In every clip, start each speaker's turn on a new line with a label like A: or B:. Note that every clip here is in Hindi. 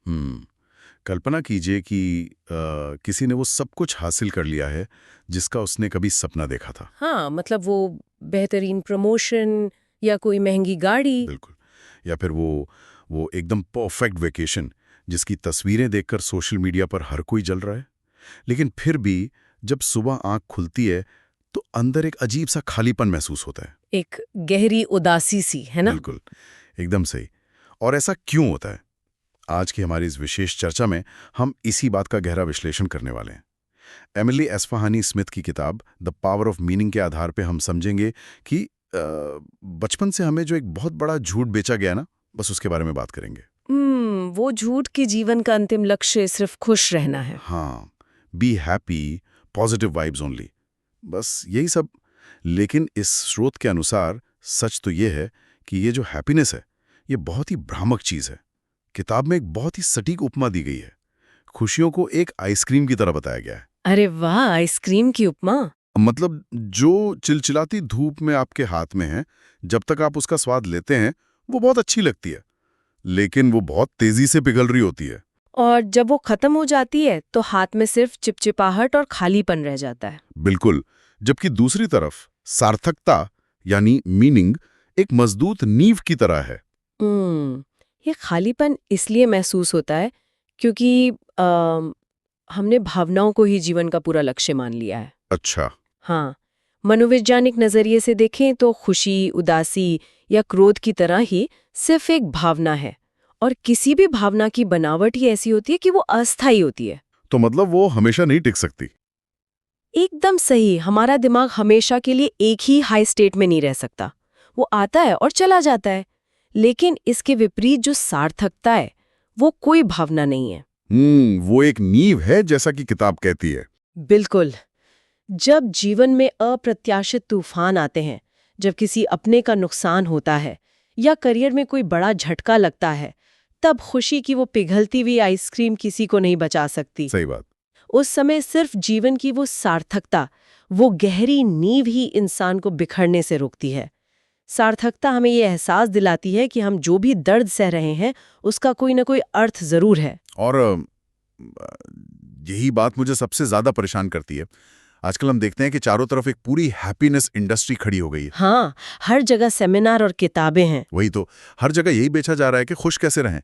A: हम्म। कल्पना कीजिए कि किसी ने वो सब कुछ हासिल कर लिया है जिसका उसने कभी सपना देखा था।
B: हाँ, मतलब वो बेहतरीन प्रमोशन या कोई महंगी गाड़ी।
A: बिल्कुल। या फिर वो एकदम परफेक्ट वेकेशन जिसकी तस्वीरें देखकर सोशल मीडिया पर हर कोई जल रहा है। लेकिन फिर भी जब सुबह आंख खुलती है तो अंदर एक अजीब सा खालीपन महसूस होता है।
B: एक गहरी उदासी सी, है ना?
A: बिल्कुल, एकदम सही। और ऐसा क्यों होता है? आज की हमारी इस विशेष चर्चा में हम इसी बात का गहरा विश्लेषण करने वाले हैं। एमिली एस्फहानी स्मिथ की किताब द पावर ऑफ मीनिंग के आधार पे हम समझेंगे कि बचपन से हमें जो एक बहुत बड़ा झूठ बेचा गया ना, बस उसके बारे में बात करेंगे।
B: वो झूठ कि जीवन का अंतिम लक्ष्य सिर्फ खुश रहना है।
A: हाँ, be happy, positive vibes only, बस यही सब। लेकिन इस स्रोत के अनुसार सच तो ये है कि ये जो हैप्पीनेस है, ये बहुत ही भ्रामक चीज़ है। किताब में एक बहुत ही सटीक उपमा दी गई है। खुशियों को एक आइसक्रीम की तरह बताया गया है।
B: अरे वाह, आइसक्रीम की उपमा।
A: मतलब जो चिलचिलाती धूप में आपके हाथ में है, जब तक आप उसका स्वाद लेते हैं, वो बहुत अच्छी लगती है, लेकिन वो बहुत तेजी से पिघल रही होती है।
B: और जब वो खत्म हो जाती है तो हाथ में सिर्फ चिपचिपाहट और खालीपन रह जाता है।
A: बिल्कुल। जबकि दूसरी तरफ सार्थकता यानी मीनिंग एक मजबूत नींव की तरह है।
B: हम्म, ये खालीपन इसलिए महसूस होता है क्योंकि हमने भावनाओं को ही जीवन का पूरा लक्ष्य मान लिया है।
A: अच्छा।
B: हाँ, मनोवैज्ञानिक नजरिए से देखें तो खुशी, उदासी या क्रोध की तरह ही सिर्फ एक भावना है, और किसी भी भावना की बनावट ही ऐसी होती है कि वो अस्थायी होती है।
A: तो मतलब वो हमेशा नहीं टिक सकती।
B: एकदम सही, हमारा दिमाग हमेशा के लिए एक ही हाई स्टेट में नहीं रह सकता। वो आता है और चला जाता है। लेकिन इसके विपरीत जो सार्थकता है, वो कोई भावना नहीं है।
A: वो एक नींव है, जैसा कि किताब कहती है।
B: बिल्कुल। जब जीवन में अप्रत्याशित तूफान आते हैं, जब किसी अपने का नुकसान होता है या करियर में कोई बड़ा झटका लगता है, तब खुशी की वो पिघलती हुई आइसक्रीम किसी को नहीं बचा सकती।
A: सही बात।
B: उस समय सिर्फ जीवन की वो सार्थकता, वो गहरी नींव ही इंसान को बिखरने से रोकती है। सार्थकता हमें ये एहसास दिलाती है कि हम जो भी दर्द सह रहे हैं, उसका कोई ना कोई अर्थ जरूर है।
A: और यही बात मुझे सबसे ज्यादा परेशान करती है। आजकल हम देखते हैं कि चारों तरफ एक पूरी हैप्पीनेस इंडस्ट्री खड़ी हो गई है।
B: हाँ, हर जगह सेमिनार और किताबें हैं।
A: वही तो, हर जगह यही बेचा जा रहा है कि खुश कैसे रहें।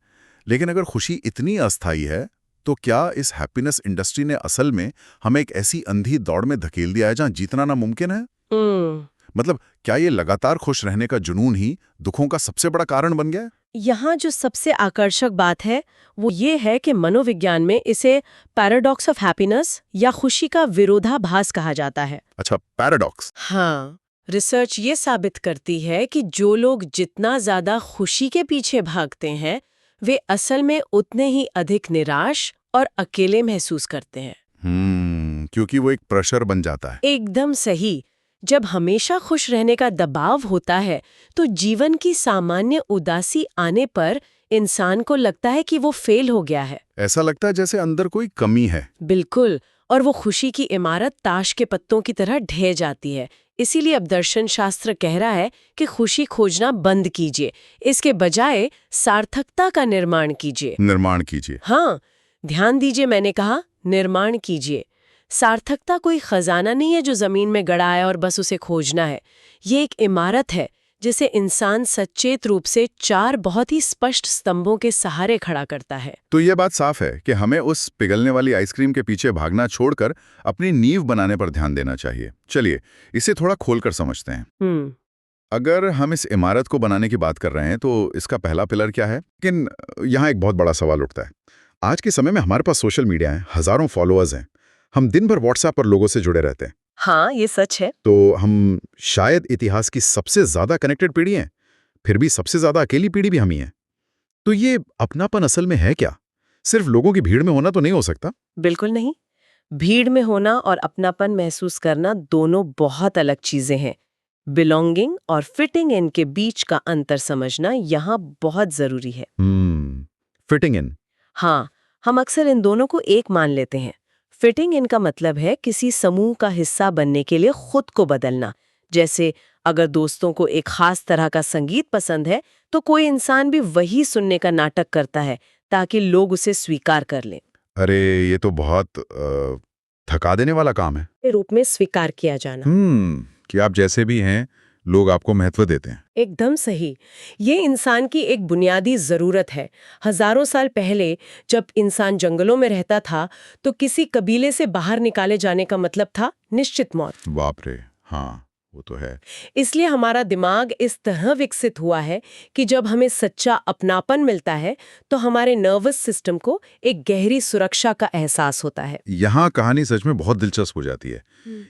A: लेकिन अगर खुशी इतनी अस्थायी है, तो क्या इस हैप्पीनेस इंडस्ट्री ने असल में हमें एक ऐसी अंधी दौड़ में धकेल दिया है जहां जीतना नामुमकिन है?
B: हम्म।
A: मतलब क्या ये लगातार खुश रहने का जुनून ही दुखों का सबसे बड़ा कारण बन गया है?
B: यहाँ जो सबसे आकर्षक बात है वो ये है कि मनोविज्ञान में इसे पैराडॉक्स ऑफ हैप्पीनेस या खुशी का विरोधाभास कहा जाता है।
A: अच्छा, पैराडॉक्स।
B: हाँ, रिसर्च ये साबित करती है कि जो लोग जितना ज्यादा खुशी के पीछे भागते हैं, वे असल में उतने ही अधिक निराश और अकेले महसूस करते हैं।
A: क्योंकि वो एक प्रेशर बन जाता है।
B: एकदम सही। जब हमेशा खुश रहने का दबाव होता है, तो जीवन की सामान्य उदासी आने पर इंसान को लगता है कि वो फेल हो गया है।
A: ऐसा लगता है जैसे अंदर कोई कमी है।
B: बिल्कुल। और वो खुशी की इमारत ताश के पत्तों की तरह ढह जाती है। इसीलिए अब दर्शन शास्त्र कह रहा है कि खुशी खोजना बंद कीजिए, इसके बजाय सार्थकता का निर्माण कीजिए।
A: निर्माण कीजिए।
B: हाँ, ध्यान दीजिए, मैंने कहा निर्माण कीजिए। सार्थकता कोई खजाना नहीं है जो जमीन में गड़ा है और बस उसे खोजना है। ये एक इमारत है जिसे इंसान सचेत रूप से चार बहुत ही स्पष्ट स्तंभों के सहारे खड़ा करता है।
A: तो ये बात साफ है कि हमें उस पिघलने वाली आइसक्रीम के पीछे भागना छोड़कर अपनी नींव बनाने पर ध्यान देना चाहिए। चलिए इसे थोड़ा खोलकर समझते हैं। अगर हम इस इमारत को बनाने की बात कर रहे हैं तो इसका पहला पिलर क्या है? लेकिन यहाँ एक बहुत बड़ा सवाल उठता है। आज के समय में हमारे पास सोशल मीडिया है, हजारों फॉलोअर्स हैं, हम दिन भर व्हाट्सएप पर लोगों से जुड़े रहते हैं।
B: हाँ, ये सच है।
A: तो हम शायद इतिहास की सबसे ज्यादा कनेक्टेड पीढ़ी हैं, फिर भी सबसे ज्यादा अकेली पीढ़ी भी हम ही हैं। तो ये अपनापन असल में है क्या? सिर्फ लोगों की भीड़ में होना तो नहीं हो सकता?
B: बिल्कुल नहीं। भीड़ में होना और अपनापन महसूस करना दोनों बहुत अलग चीजें हैं। बिलोंगिंग और फिटिंग इन के बीच का अंतर समझना यहाँ बहुत जरूरी है।
A: Fitting in.
B: हाँ, हम अक्सर इन दोनों को एक मान लेते हैं। फिटिंग इन का मतलब है किसी समूह का हिस्सा बनने के लिए खुद को बदलना। जैसे अगर दोस्तों को एक खास तरह का संगीत पसंद है, तो कोई इंसान भी वही सुनने का नाटक करता है ताकि लोग उसे स्वीकार कर लें।
A: अरे ये तो बहुत थका देने वाला काम है।
B: के रूप में स्वीकार किया जाना।
A: कि आप जैसे भी हैं, लोग आपको महत्व देते हैं।
B: एकदम सही। ये इंसान की एक बुनियादी जरूरत है। हजारों साल पहले जब इंसान जंगलों में रहता था तो किसी कबीले से बाहर निकाले जाने का मतलब था निश्चित मौत।
A: बाप रे, हाँ वो तो है।
B: इसलिए हमारा दिमाग इस तरह विकसित हुआ है कि जब हमें सच्चा अपनापन मिलता है तो हमारे नर्वस सिस्टम को एक गहरी सुरक्षा का एहसास होता है।
A: यहाँ कहानी सच में बहुत दिलचस्प हो जाती है।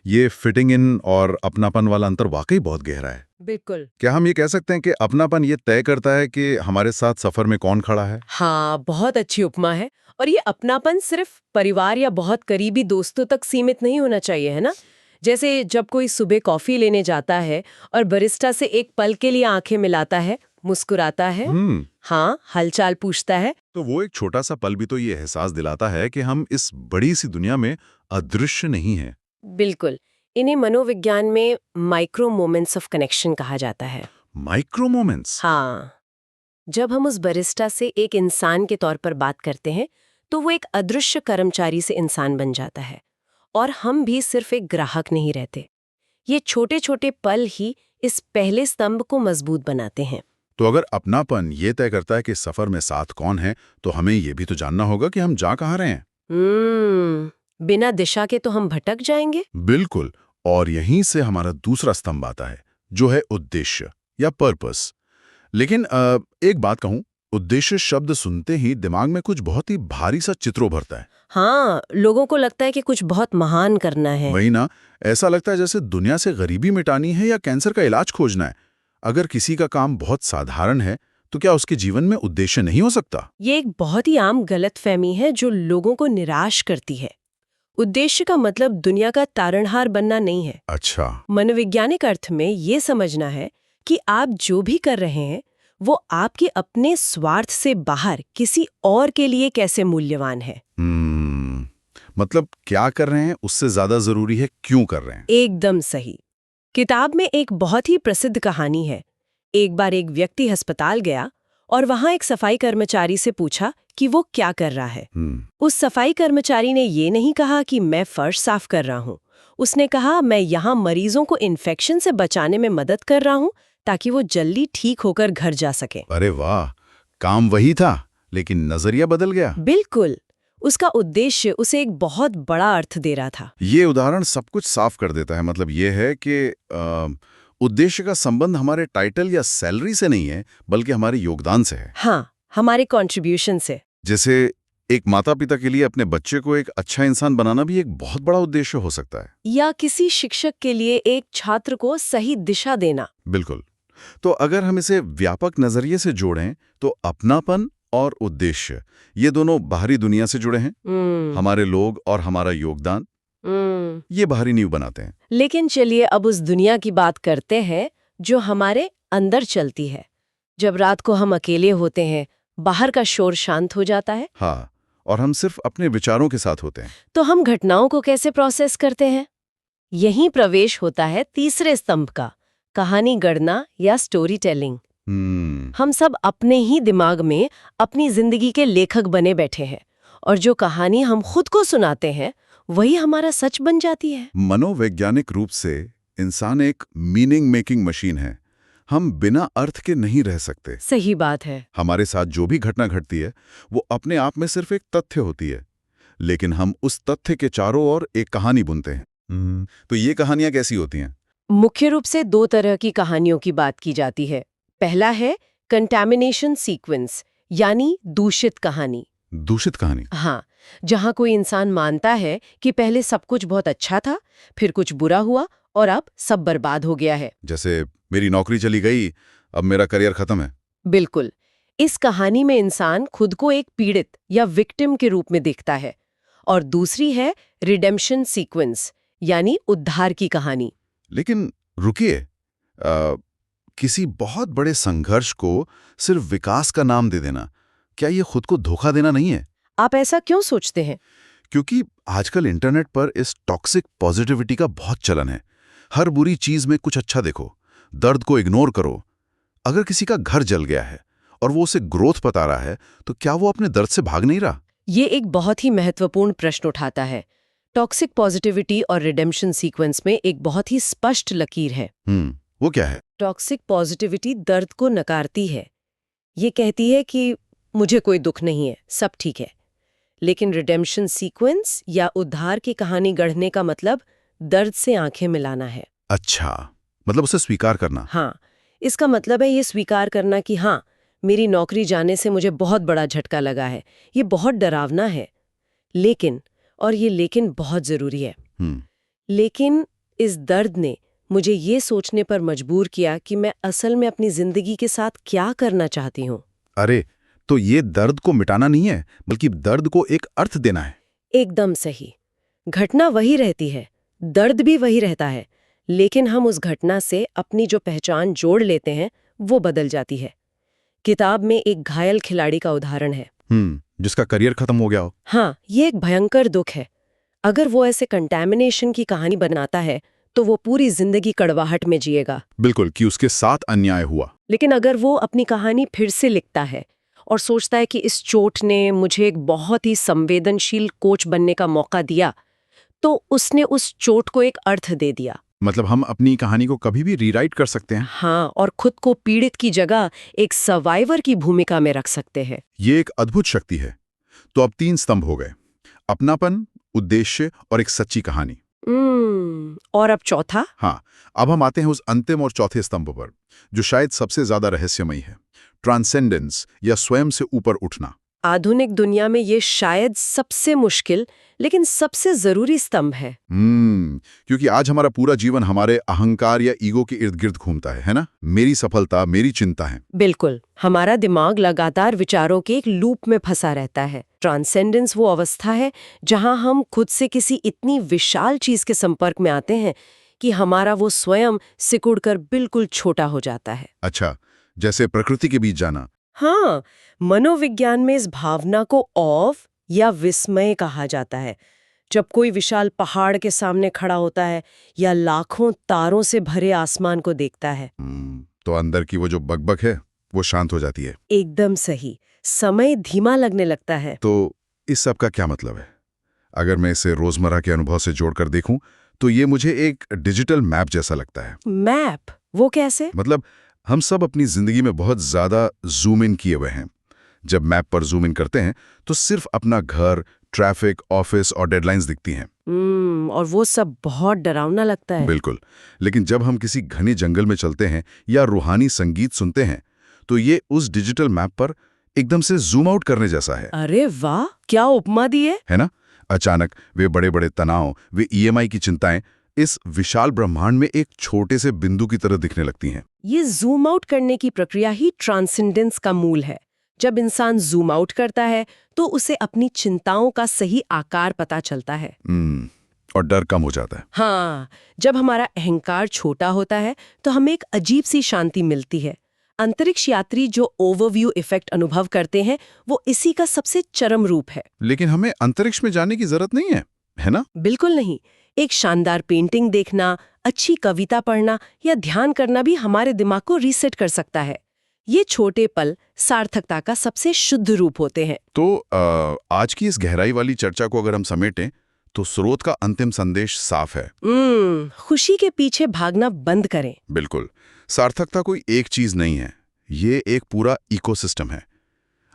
A: ये फिटिंग इन और अपनापन वाला अंतर वाकई बहुत गहरा है।
B: बिल्कुल।
A: क्या हम ये कह सकते हैं कि अपनापन ये तय करता है कि हमारे साथ सफर में कौन खड़ा है?
B: हाँ, बहुत अच्छी उपमा है। और ये अपनापन सिर्फ परिवार या बहुत करीबी दोस्तों तक सीमित नहीं होना चाहिए, है ना? जैसे जब कोई सुबह कॉफी लेने जाता है और बरिस्टा से एक पल के लिए आंखें मिलाता है, मुस्कुराता है, हाँ, हालचाल पूछता है,
A: तो वो एक छोटा सा पल भी तो ये एहसास दिलाता है कि हम इस बड़ी सी दुनिया में अदृश्य नहीं हैं।
B: बिल्कुल। इन्हें मनोविज्ञान में माइक्रो मोमेंट्स ऑफ कनेक्शन कहा जाता है।
A: Micro moments?
B: हाँ, जब हम उस बरिस्टा से एक इंसान के तौर पर बात करते हैं तो वो एक अदृश्य कर्मचारी से इंसान बन जाता है और हम भी सिर्फ एक ग्राहक नहीं रहते। ये छोटे छोटे पल ही इस पहले स्तंभ को मजबूत बनाते हैं।
A: तो अगर अपनापन ये तय करता है कि सफर में साथ कौन है, तो हमें ये भी तो जानना होगा कि हम जा कहाँ रहे हैं।
B: बिना दिशा के तो हम भटक जाएंगे।
A: बिल्कुल। और यहीं से हमारा दूसरा स्तंभ आता है, जो है उद्देश्य या पर्पस। लेकिन एक बात कहूं, उद्देश्य शब्द सुनते ही दिमाग में कुछ बहुत ही भारी सा चित्र उभरता है।
B: हाँ, लोगों को लगता है कि कुछ बहुत महान करना है।
A: वही ना, ऐसा लगता है जैसे दुनिया से गरीबी मिटानी है या कैंसर का इलाज खोजना है। अगर किसी का काम बहुत साधारण है, तो क्या उसके जीवन में उद्देश्य नहीं हो सकता?
B: ये एक बहुत ही आम गलतफहमी है जो लोगों को निराश करती है। उद्देश्य का मतलब दुनिया का तारणहार बनना नहीं है।
A: अच्छा।
B: मनोवैज्ञानिक अर्थ में ये समझना है कि आप जो भी कर रहे हैं वो आपके अपने स्वार्थ से बाहर किसी और के लिए कैसे मूल्यवान है।
A: मतलब क्या कर रहे हैं उससे ज्यादा जरूरी है क्यों कर रहे हैं।
B: एकदम सही। किताब में एक बहुत ही प्रसिद्ध कहानी है। एक बार एक व्यक्ति अस्पताल गया और वहां एक सफाई कर्मचारी से पूछा कि वो क्या कर रहा है। उस सफाई कर्मचारी ने ये नहीं कहा कि मैं फर्श साफ कर रहा हूँ। उसने कहा, मैं यहाँ मरीजों को इन्फेक्शन से बचाने में मदद कर रहा हूँ ताकि वो जल्दी ठीक होकर घर जा सके।
A: अरे वाह, काम वही था लेकिन नजरिया बदल गया।
B: बिल्कुल। उसका उद्देश्य उसे एक बहुत बड़ा अर्थ दे रहा था।
A: ये उदाहरण सब कुछ साफ कर देता है। मतलब ये है कि उद्देश्य का संबंध हमारे टाइटल या सैलरी से नहीं है, बल्कि हमारे योगदान से है।
B: हाँ, हमारे कंट्रीब्यूशन से।
A: जैसे एक माता पिता के लिए अपने बच्चे को एक अच्छा इंसान बनाना भी एक बहुत बड़ा उद्देश्य हो सकता है।
B: या किसी शिक्षक के लिए एक छात्र को सही दिशा देना।
A: बिल्कुल। तो अगर हम इसे व्यापक नजरिए से जोड़ें तो अपनापन और उद्देश्य ये दोनों बाहरी दुनिया से जुड़े हैं। हमारे लोग और हमारा योगदान ये बाहरी नींव बनाते हैं।
B: लेकिन चलिए अब उस दुनिया की बात करते हैं जो हमारे अंदर चलती है। जब रात को हम अकेले होते हैं, बाहर का शोर शांत हो जाता है।
A: हाँ, और हम सिर्फ अपने विचारों के साथ होते हैं।
B: तो हम घटनाओं को कैसे प्रोसेस करते हैं? यहीं प्रवेश होता है तीसरे स्तंभ का, कहानी गढ़ना या स्टोरी टेलिंग। हम सब अपने ही दिमाग में अपनी जिंदगी के लेखक बने बैठे हैं और जो कहानी हम खुद को सुनाते हैं वही हमारा सच बन जाती है।
A: मनोवैज्ञानिक रूप से इंसान एक मीनिंग मेकिंग मशीन है। हम बिना अर्थ के नहीं रह सकते।
B: सही बात है।
A: हमारे साथ जो भी घटना घटती है वो अपने आप में सिर्फ एक तथ्य होती है, लेकिन हम उस तथ्य के चारों ओर एक कहानी बुनते हैं। तो ये कहानियां कैसी होती हैं?
B: मुख्य रूप से दो तरह की कहानियों की बात की जाती है। पहला है कंटैमिनेशन सीक्वेंस, यानी दूषित कहानी।
A: दूषित कहानी?
B: हाँ, जहाँ कोई इंसान मानता है कि पहले सब कुछ बहुत अच्छा था, फिर कुछ बुरा हुआ और अब सब बर्बाद हो गया है।
A: जैसे मेरी नौकरी चली गई, अब मेरा करियर खत्म है।
B: बिल्कुल। इस कहानी में इंसान खुद को एक पीड़ित या विक्टिम के रूप में देखता है। और दूसरी है रिडेम्पशन सीक्वेंस, यानी उद्धार की कहानी।
A: लेकिन रुकिए, किसी बहुत बड़े संघर्ष को सिर्फ विकास का नाम दे देना, क्या ये खुद को धोखा देना नहीं है?
B: आप ऐसा क्यों सोचते हैं?
A: क्योंकि आजकल इंटरनेट पर इस टॉक्सिक पॉजिटिविटी का बहुत चलन है। हर बुरी चीज में कुछ अच्छा देखो, दर्द को इग्नोर करो। अगर किसी का घर जल गया है और वो उसे ग्रोथ बता रहा है, तो क्या वो अपने दर्द से भाग नहीं रहा?
B: ये एक बहुत ही महत्वपूर्ण प्रश्न उठाता है। टॉक्सिक पॉजिटिविटी और रिडेम्पशन सीक्वेंस में एक बहुत ही स्पष्ट लकीर है।
A: वो क्या है?
B: टॉक्सिक पॉजिटिविटी दर्द को नकारती है। ये कहती है कि मुझे कोई दुख नहीं है, सब ठीक है। लेकिन रिडेम्पशन सीक्वेंस या उद्धार की कहानी गढ़ने का मतलब दर्द से आंखें मिलाना है।
A: अच्छा, मतलब उसे स्वीकार करना।
B: हाँ, इसका मतलब है ये स्वीकार करना कि हाँ, मेरी नौकरी जाने से मुझे बहुत बड़ा झटका लगा है, ये बहुत डरावना है। लेकिन, और ये लेकिन बहुत जरूरी है, लेकिन इस दर्द ने मुझे ये सोचने पर मजबूर किया कि मैं असल में अपनी जिंदगी के साथ क्या करना चाहती हूँ।
A: अरे, तो ये दर्द को मिटाना नहीं है, बल्कि दर्द को एक अर्थ देना है।
B: एकदम सही। घटना वही रहती है, दर्द भी वही रहता है, लेकिन हम उस घटना से अपनी जो पहचान जोड़ लेते हैं वो बदल जाती है। किताब में एक घायल खिलाड़ी का उदाहरण है,
A: जिसका करियर खत्म हो गया हो।
B: हाँ, ये एक भयंकर दुख है। अगर वो ऐसे कंटैमिनेशन की कहानी बनाता है तो वो पूरी जिंदगी कड़वाहट में जिएगा।
A: बिल्कुल, कि उसके साथ अन्याय हुआ।
B: लेकिन अगर वो अपनी कहानी फिर से लिखता है और सोचता है कि इस चोट ने मुझे एक बहुत ही संवेदनशील कोच बनने का मौका दिया, तो उसने उस चोट को एक अर्थ दे दिया।
A: मतलब हम अपनी कहानी को कभी भी रीराइट कर सकते हैं।
B: हाँ, और खुद को पीड़ित की जगह एक सर्वाइवर की भूमिका में रख सकते हैं।
A: ये एक अद्भुत शक्ति है। तो अब 3 स्तंभ हो गए, अपनापन, उद्देश्य और एक सच्ची कहानी।
B: और अब चौथा?
A: हाँ, अब हम आते हैं उस अंतिम और चौथे स्तंभ पर, जो शायद सबसे ज्यादा रहस्यमयी है, ट्रांसेंडेंस या स्वयं से ऊपर उठना।
B: आधुनिक दुनिया में ये शायद सबसे मुश्किल लेकिन सबसे जरूरी स्तंभ है।
A: क्योंकि आज हमारा पूरा जीवन हमारे अहंकार या ईगो के इर्द गिर्द घूमता है ना? मेरी सफलता, मेरी चिंता है।
B: बिल्कुल, हमारा दिमाग लगातार विचारों के एक लूप में फंसा रहता है। ट्रांसेंडेंस वो अवस्था है जहां हम खुद से किसी इतनी विशाल चीज के संपर्क में आते हैं कि हमारा वो स्वयं सिकुड़कर बिल्कुल छोटा हो जाता है।
A: अच्छा, जैसे प्रकृति के बीच जाना।
B: हाँ, मनोविज्ञान में इस भावना को ऑव या विस्मय कहा जाता है। जब कोई विशाल पहाड़ के सामने खड़ा होता है या लाखों तारों से भरे आसमान को देखता है,
A: तो अंदर की वो जो बकबक है वो शांत हो जाती है।
B: एकदम सही, समय धीमा लगने लगता है।
A: तो इस सब का क्या मतलब है? अगर मैं इसे रोजमर्रा के अनुभव से जोड़कर देखूं, तो ये मुझे एक डिजिटल मैप जैसा लगता है।
B: मैप? वो कैसे?
A: मतलब हम सब अपनी जिंदगी में बहुत ज्यादा जूम इन किए हुए हैं। जब मैप पर जूम इन करते हैं तो सिर्फ अपना घर, ट्रैफिक, ऑफिस और डेडलाइंस दिखती हैं।
B: और वो सब बहुत डरावना लगता है।
A: बिल्कुल, लेकिन जब हम किसी घने जंगल में चलते हैं या रूहानी संगीत सुनते हैं, तो ये उस डिजिटल मैप पर एकदम से जूम आउट करने जैसा है।
B: अरे वाह, क्या उपमा दी है
A: ना? अचानक वे बड़े-बड़े तनाव, वे ईएमआई की चिंताएं इस विशाल ब्रह्मांड में एक छोटे से बिंदु की तरह दिखने लगती हैं।
B: ये जूम आउट करने की प्रक्रिया ही ट्रांसेंडेंस का मूल है। जब इंसान जूम आउट करता है तो उसे अपनी चिंताओं का सही आकार पता चलता है।
A: और डर कम हो जाता है।
B: हाँ, जब हमारा अहंकार छोटा होता है तो हमें एक अजीब सी शांति मिलती है। अंतरिक्ष यात्री जो ओवरव्यू इफेक्ट अनुभव करते हैं वो इसी का सबसे चरम रूप है।
A: लेकिन हमें अंतरिक्ष में जाने की जरूरत नहीं है ना?
B: बिल्कुल नहीं। एक शानदार पेंटिंग देखना, अच्छी कविता पढ़ना या ध्यान करना भी हमारे दिमाग को रीसेट कर सकता है। ये छोटे पल सार्थकता का सबसे शुद्ध रूप होते हैं।
A: तो आज की इस गहराई वाली चर्चा को अगर हम समेटें तो स्रोत का अंतिम संदेश साफ है।
B: खुशी के पीछे भागना बंद करें।
A: बिल्कुल, सार्थकता कोई एक चीज नहीं है, ये एक पूरा इकोसिस्टम है।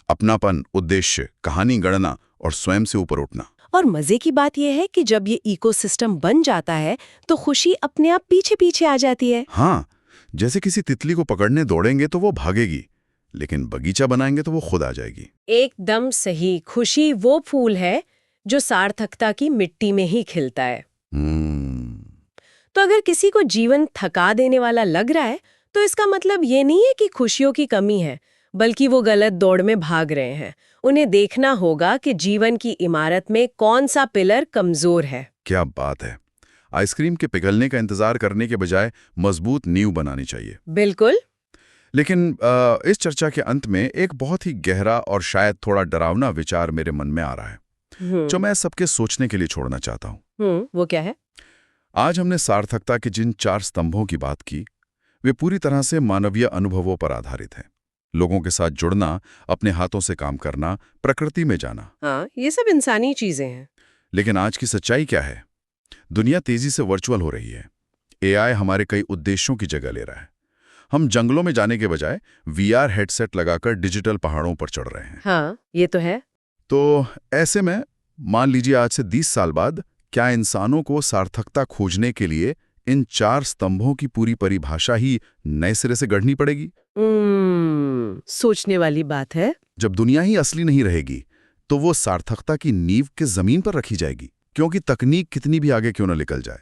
A: अपनापन, उद्देश्य, कहानी गढ़ना और स्वयं से ऊपर उठना।
B: और मजे की बात यह है कि जब ये इकोसिस्टम बन जाता है तो खुशी अपने आप पीछे पीछे आ जाती है।
A: हाँ, जैसे किसी तितली को पकड़ने दौड़ेंगे तो वो भागेगी, लेकिन बगीचा बनाएंगे तो वो खुद आ जाएगी।
B: एकदम सही। खुशी वो फूल है जो सार्थकता की मिट्टी में ही खिलता है। तो अगर किसी को जीवन थका देने वाला लग रहा है तो इसका मतलब ये नहीं है कि खुशियों की कमी है, बल्कि वो गलत दौड़ में भाग रहे हैं। उन्हें देखना होगा कि जीवन की इमारत में कौन सा पिलर कमजोर है।
A: क्या बात है! आइसक्रीम के पिघलने का इंतजार करने के बजाय मजबूत नींव बनानी चाहिए।
B: बिल्कुल।
A: लेकिन इस चर्चा के अंत में एक बहुत ही गहरा और शायद थोड़ा डरावना विचार मेरे मन में आ रहा है, जो मैं सबके सोचने के लिए छोड़ना चाहता हूँ।
B: वो क्या है?
A: आज हमने सार्थकता के जिन 4 स्तंभों की बात की, वे पूरी तरह से मानवीय अनुभवों पर आधारित हैं। लोगों के साथ जुड़ना, अपने हाथों से काम करना, प्रकृति में जाना।
B: हाँ, ये सब इंसानी चीजें हैं।
A: लेकिन आज की सच्चाई क्या है? दुनिया तेजी से वर्चुअल हो रही है। एआई हमारे कई उद्देश्यों की जगह ले रहा है। हम जंगलों में जाने के बजाय वीआर हेडसेट लगाकर डिजिटल पहाड़ों पर चढ़ रहे हैं।
B: हाँ, ये तो है।
A: तो ऐसे में मान लीजिए आज से 20 साल बाद क्या इंसानों को सार्थकता खोजने के लिए इन 4 स्तंभों की पूरी परिभाषा ही नए सिरे से गढ़नी पड़ेगी?
B: सोचने वाली बात है।
A: जब दुनिया ही असली नहीं रहेगी तो वो सार्थकता की नींव किस जमीन पर रखी जाएगी? क्योंकि तकनीक कितनी भी आगे क्यों न निकल जाए,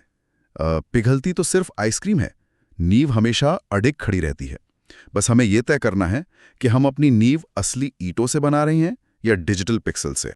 A: पिघलती तो सिर्फ आइसक्रीम है, नींव हमेशा अडिग खड़ी रहती है। बस हमें यह तय करना है कि हम अपनी नींव असली ईंटों से बना रहे हैं या डिजिटल पिक्सल से।